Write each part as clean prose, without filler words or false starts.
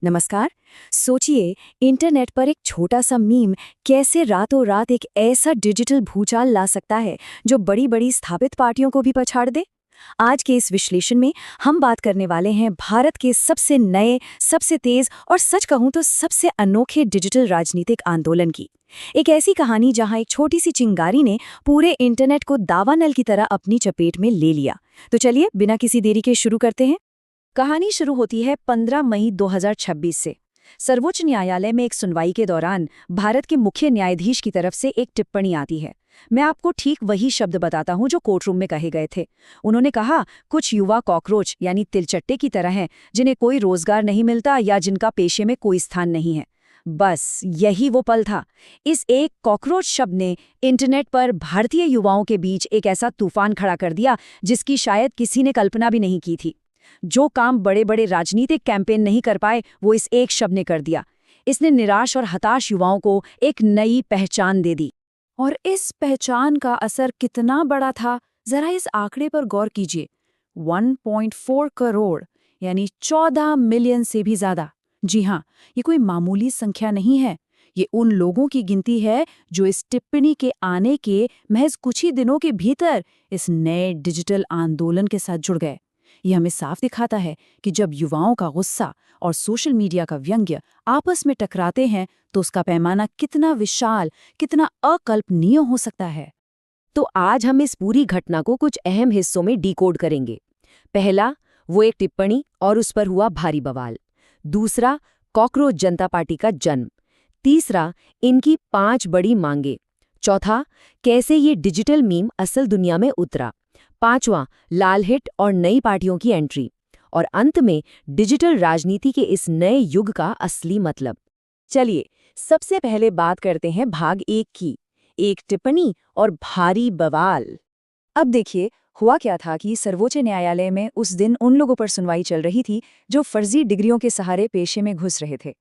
नमस्कार। सोचिए, इंटरनेट पर एक छोटा सा मीम कैसे रातों रात एक ऐसा डिजिटल भूचाल ला सकता है जो बड़ी बड़ी स्थापित पार्टियों को भी पछाड़ दे। आज के इस विश्लेषण में हम बात करने वाले हैं भारत के सबसे नए, सबसे तेज और सच कहूं तो सबसे अनोखे डिजिटल राजनीतिक आंदोलन की। एक ऐसी कहानी जहां एक छोटी सी चिंगारी ने पूरे इंटरनेट को दावानल की तरह अपनी चपेट में ले लिया। तो चलिए बिना किसी देरी के शुरू करते हैं। कहानी शुरू होती है 15 मई 2026 से। सर्वोच्च न्यायालय में एक सुनवाई के दौरान भारत के मुख्य न्यायाधीश की तरफ से एक टिप्पणी आती है। मैं आपको ठीक वही शब्द बताता हूं जो कोर्टरूम में कहे गए थे। उन्होंने कहा, कुछ युवा कॉकरोच यानी तिलचट्टे की तरह हैं, जिन्हें कोई रोजगार नहीं मिलता या जिनका पेशे में कोई स्थान नहीं है। बस यही वो पल था। इस एक कॉकरोच शब्द ने इंटरनेट पर भारतीय युवाओं के बीच एक ऐसा तूफान खड़ा कर दिया जिसकी शायद किसी ने कल्पना भी नहीं की थी। जो काम बड़े बड़े राजनीतिक कैंपेन नहीं कर पाए, वो इस एक शब्द ने कर दिया। इसने निराश और हताश युवाओं को एक नई पहचान दे दी। और इस पहचान का असर कितना बड़ा था, जरा इस आंकड़े पर गौर कीजिए। 1.4 करोड़ यानी 14 मिलियन से भी ज्यादा। जी हाँ, ये कोई मामूली संख्या नहीं है। ये उन लोगों की गिनती है जो इस टिप्पणी के आने के महज कुछ ही दिनों के भीतर इस नए डिजिटल आंदोलन के साथ जुड़ गए। यह हमें साफ दिखाता है कि जब युवाओं का गुस्सा और सोशल मीडिया का व्यंग्य आपस में टकराते हैं तो उसका पैमाना कितना विशाल, कितना अकल्पनीय हो सकता है। तो आज हम इस पूरी घटना को कुछ अहम हिस्सों में डिकोड करेंगे। पहला, वो एक टिप्पणी और उस पर हुआ भारी बवाल। दूसरा, कॉकरोच जनता पार्टी का जन्म। तीसरा, इनकी 5 बड़ी मांगे। चौथा, कैसे ये डिजिटल मीम असल दुनिया में उतरा। पांचवां, लाल हिट और नई पार्टियों की एंट्री। और अंत में डिजिटल राजनीति के इस नए युग का असली मतलब। चलिए सबसे पहले बात करते हैं भाग 1 की, एक टिप्पणी और भारी बवाल। अब देखिए, हुआ क्या था कि सर्वोच्च न्यायालय में उस दिन उन लोगों पर सुनवाई चल रही थी जो फर्जी डिग्रियों के सहारे पेशे में घुस रहे थे।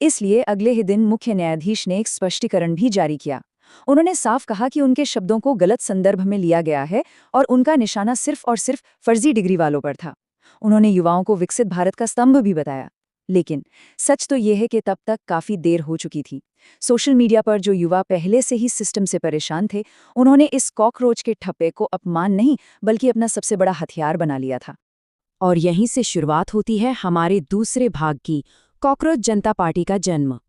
इसलिए अगले ही दिन मुख्य न्यायाधीश ने एक स्पष्टीकरण भी जारी किया। उन्होंने साफ कहा कि उनके शब्दों को गलत संदर्भ में लिया गया है और उनका निशाना सिर्फ और सिर्फ फर्जी डिग्री वालों पर था। उन्होंने युवाओं को विकसित भारत का स्तंभ भी बताया। लेकिन सच तो यह है कि तब तक काफी देर हो चुकी थी। सोशल मीडिया पर जो युवा पहले से ही सिस्टम से परेशान थे, उन्होंने इस कॉकरोच के ठप्पे को अपमान नहीं बल्कि अपना सबसे बड़ा हथियार बना लिया था। और यहीं से शुरुआत होती है हमारे दूसरे भाग की, कॉकरोच जनता पार्टी का जन्म।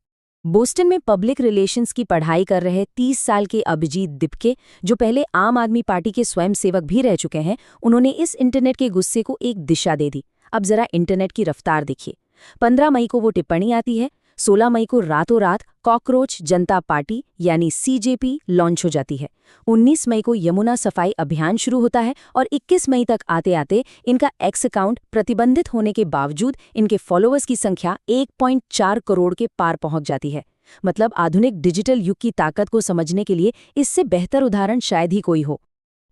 बोस्टन में पब्लिक रिलेशंस की पढ़ाई कर रहे 30 साल के अभिजीत दिपके, जो पहले आम आदमी पार्टी के स्वयंसेवक भी रह चुके हैं, उन्होंने इस इंटरनेट के गुस्से को एक दिशा दे दी। अब जरा इंटरनेट की रफ्तार देखिए। 15 मई को वो टिप्पणी आती है। 16 मई को रातों रात कॉकरोच जनता पार्टी यानी सीजेपी लॉन्च हो जाती है। 19 मई को यमुना सफाई अभियान शुरू होता है और 21 मई तक आते आते इनका एक्स अकाउंट प्रतिबंधित होने के बावजूद इनके फॉलोअर्स की संख्या 1.4 करोड़ के पार पहुंच जाती है। मतलब आधुनिक डिजिटल युग की ताकत को समझने के लिए इससे बेहतर उदाहरण शायद ही कोई हो।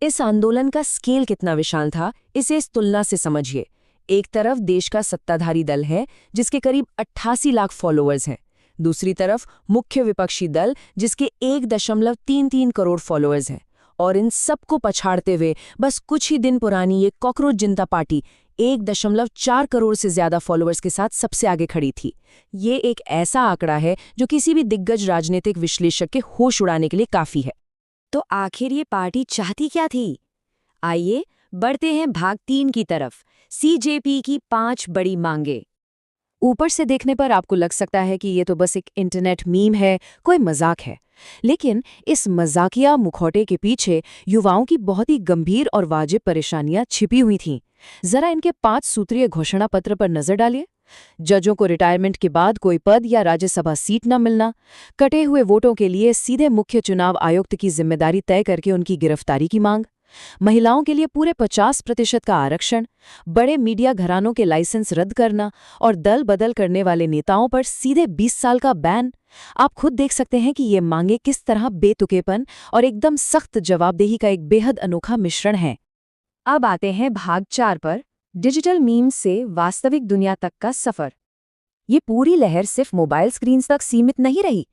इस आंदोलन का स्केल कितना विशाल था, इसे इस तुलना से समझिए। एक तरफ देश का सत्ताधारी दल है जिसके करीब 88 लाख फॉलोअर्स हैं। दूसरी तरफ मुख्य विपक्षी दल जिसके 1.33 करोड़ फॉलोअर्स हैं। और इन सबको पछाड़ते हुए बस कुछ ही दिन पुरानी ये कॉकरोच जनता पार्टी 1.4 करोड़ से ज्यादा फॉलोअर्स के साथ सबसे आगे खड़ी थी। ये एक ऐसा आंकड़ा है जो किसी भी दिग्गज राजनीतिक विश्लेषक के होश उड़ाने के लिए काफी है। तो आखिर ये पार्टी चाहती क्या थी? आइए बढ़ते हैं भाग 3 की तरफ, सीजेपी की 5 बड़ी मांगे। ऊपर से देखने पर आपको लग सकता है कि ये तो बस एक इंटरनेट मीम है, कोई मजाक है। लेकिन इस मजाकिया मुखौटे के पीछे युवाओं की बहुत ही गंभीर और वाजिब परेशानियां छिपी हुई थीं। जरा इनके 5 सूत्रीय घोषणा पत्र पर नजर डालिए। जजों को रिटायरमेंट के बाद कोई पद या राज्यसभा सीट न मिलना, कटे हुए वोटों के लिए सीधे मुख्य चुनाव आयुक्त की जिम्मेदारी तय करके उनकी गिरफ्तारी की मांग, महिलाओं के लिए पूरे 50% का आरक्षण, बड़े मीडिया घरानों के लाइसेंस रद्द करना और दल बदल करने वाले नेताओं पर सीधे 20 साल का बैन। आप खुद देख सकते हैं कि ये मांगे किस तरह बेतुकेपन और एकदम सख्त जवाबदेही का एक बेहद अनोखा मिश्रण है। अब आते हैं भाग 4 पर, डिजिटल मीम्स से वास्तविक दुनिया तक का सफर। ये पूरी लहर सिर्फ मोबाइल स्क्रीन तक सीमित नहीं रही।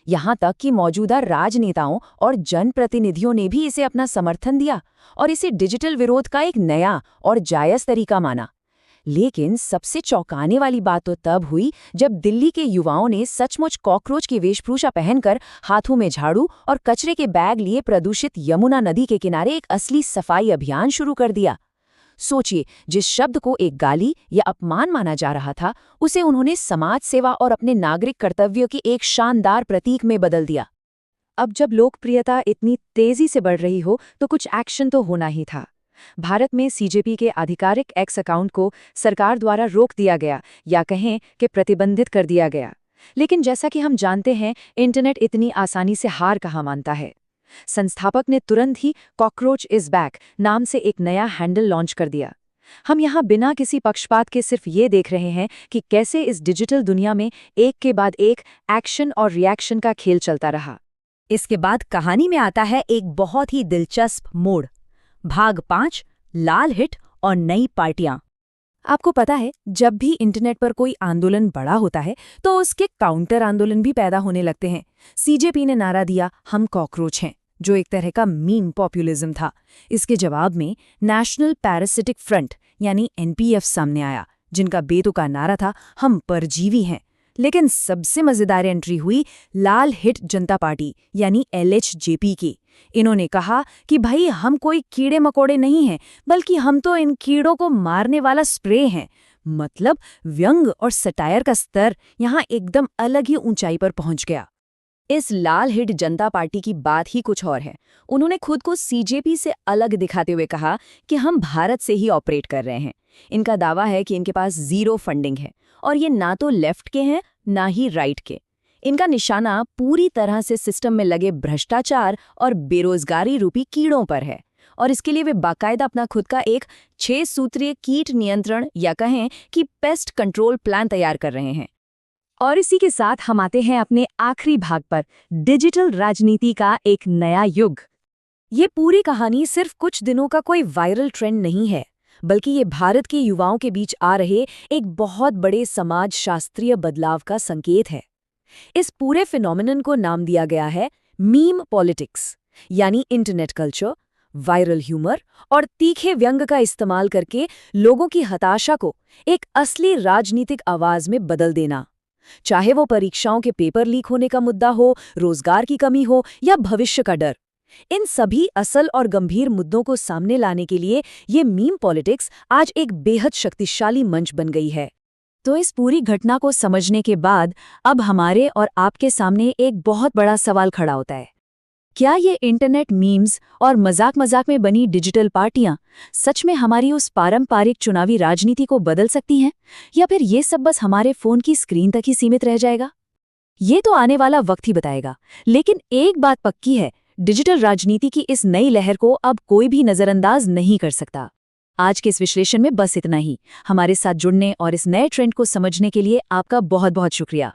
यहाँ तक कि मौजूदा राजनेताओं और जनप्रतिनिधियों ने भी इसे अपना समर्थन दिया और इसे डिजिटल विरोध का एक नया और जायज तरीका माना। लेकिन सबसे चौंकाने वाली बात तो तब हुई जब दिल्ली के युवाओं ने सचमुच कॉकरोच की वेशभूषा पहनकर हाथों में झाड़ू और कचरे के बैग लिए प्रदूषित यमुना नदी के किनारे एक असली सफाई अभियान शुरू कर दिया। सोचिए, जिस शब्द को एक गाली या अपमान माना जा रहा था, उसे उन्होंने समाज सेवा और अपने नागरिक कर्तव्यों के एक शानदार प्रतीक में बदल दिया। अब जब लोकप्रियता इतनी तेजी से बढ़ रही हो तो कुछ एक्शन तो होना ही था। भारत में सीजेपी के आधिकारिक एक्स अकाउंट को सरकार द्वारा रोक दिया गया या कहें कि प्रतिबंधित कर दिया गया। लेकिन जैसा कि हम जानते हैं, इंटरनेट इतनी आसानी से हार कहाँ मानता है। संस्थापक ने तुरंत ही कॉकरोच इज बैक नाम से एक नया हैंडल लॉन्च कर दिया। हम यहाँ बिना किसी पक्षपात के सिर्फ ये देख रहे हैं कि कैसे इस डिजिटल दुनिया में एक के बाद एक एक्शन और रिएक्शन का खेल चलता रहा। इसके बाद कहानी में आता है एक बहुत ही दिलचस्प मोड़। भाग 5, लाल हिट और नई पार्टियां। आपको पता है, जब भी इंटरनेट पर कोई आंदोलन बड़ा होता है तो उसके काउंटर आंदोलन भी पैदा होने लगते हैं। सीजेपी ने नारा दिया, हम कॉकरोच हैं, जो एक तरह का मीम पॉपुलिज्म था। इसके जवाब में नेशनल पैरासिटिक फ्रंट यानी एनपीएफ सामने आया, जिनका बेतुका नारा था, हम परजीवी हैं। लेकिन सबसे मजेदार एंट्री हुई लाल हिट जनता पार्टी यानी एलएचजेपी की। इन्होंने कहा कि भाई, हम कोई कीड़े मकोड़े नहीं हैं, बल्कि हम तो इन कीड़ों को मारने वाला स्प्रे हैं। मतलब व्यंग और सटायर का स्तर यहाँ एकदम अलग ही ऊंचाई पर पहुंच गया। इस लाल हिट जनता पार्टी की बात ही कुछ और है। उन्होंने खुद को सीजेपी से अलग दिखाते हुए कहा कि हम भारत से ही ऑपरेट कर रहे हैं। इनका दावा है कि इनके पास जीरो फंडिंग है और ये ना तो लेफ्ट के हैं ना ही राइट के। इनका निशाना पूरी तरह से सिस्टम में लगे भ्रष्टाचार और बेरोजगारी रूपी कीड़ों पर है और इसके लिए वे बाकायदा अपना खुद का एक 6 सूत्रीय कीट नियंत्रण या कहें कि पेस्ट कंट्रोल प्लान तैयार कर रहे हैं। और इसी के साथ हम आते हैं अपने आखिरी भाग पर, डिजिटल राजनीति का एक नया युग। ये पूरी कहानी सिर्फ कुछ दिनों का कोई वायरल ट्रेंड नहीं है, बल्कि ये भारत के युवाओं के बीच आ रहे एक बहुत बड़े समाज शास्त्रीय बदलाव का संकेत है। इस पूरे फिनोमिनन को नाम दिया गया है मीम पॉलिटिक्स, यानी इंटरनेट कल्चर, वायरल ह्यूमर और तीखे व्यंग का इस्तेमाल करके लोगों की हताशा को एक असली राजनीतिक आवाज में बदल देना। चाहे वो परीक्षाओं के पेपर लीक होने का मुद्दा हो, रोजगार की कमी हो या भविष्य का डर, इन सभी असल और गंभीर मुद्दों को सामने लाने के लिए ये मीम पॉलिटिक्स आज एक बेहद शक्तिशाली मंच बन गई है। तो इस पूरी घटना को समझने के बाद अब हमारे और आपके सामने एक बहुत बड़ा सवाल खड़ा होता है। क्या ये इंटरनेट मीम्स और मजाक में बनी डिजिटल पार्टियां सच में हमारी उस पारंपरिक चुनावी राजनीति को बदल सकती हैं, या फिर ये सब बस हमारे फोन की स्क्रीन तक ही सीमित रह जाएगा? ये तो आने वाला वक्त ही बताएगा। लेकिन एक बात पक्की है, डिजिटल राजनीति की इस नई लहर को अब कोई भी नजरअंदाज नहीं कर सकता। आज के इस विश्लेषण में बस इतना ही। हमारे साथ जुड़ने और इस नए ट्रेंड को समझने के लिए आपका बहुत बहुत शुक्रिया।